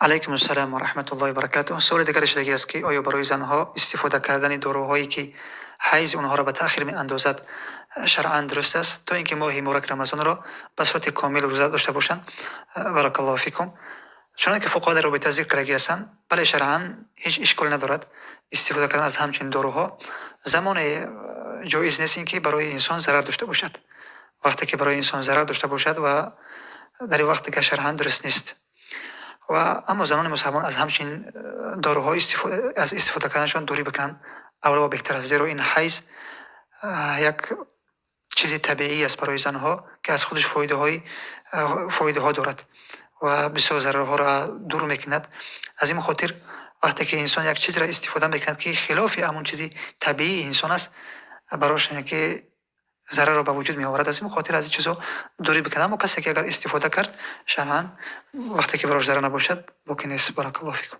علیکم السلام و رحمت الله و برکاته. سوال دیگرش دیگه است که آیا برای زنها استفاده کردن داروهایی که حیض اونها را به تأخیر می اندازد شرعاً درست است تا اینکه ماه مبارک رمضان را به صورت کامل روزه داشته باشند؟ بارک الله فیکم. چون که فقها در رابطه ذکر کرده هستند، بله شرعاً هیچ اشکال ندارد استفاده کردن از همچین داروها زمان جایز نیست اینکه برای انسان ضرر داشته باشد. وقتی که برای انسان ضرر داشته باشد و در این وقت که شرعاً درست نیست. و اما زنان مسلمان از همچین داروها از استفاده کردنشان دوری بکنن اول و بهتر است، زیرا این حیض یک چیز طبیعی است برای زنها که از خودش فایده ها دارد و بسیار ضررها را دور میکند. از این خاطر وقتی که انسان یک چیز را استفاده میکند که خلاف همون چیزی طبیعی انسان است، برایش که ضرر را به وجود می آورد. از این خاطر از این چیزا دوری بکنه. اما کسی که اگر استفاده کرد شرعاً وقتی که براش ضرر نباشد باقی نیست. بارک الله فیکم.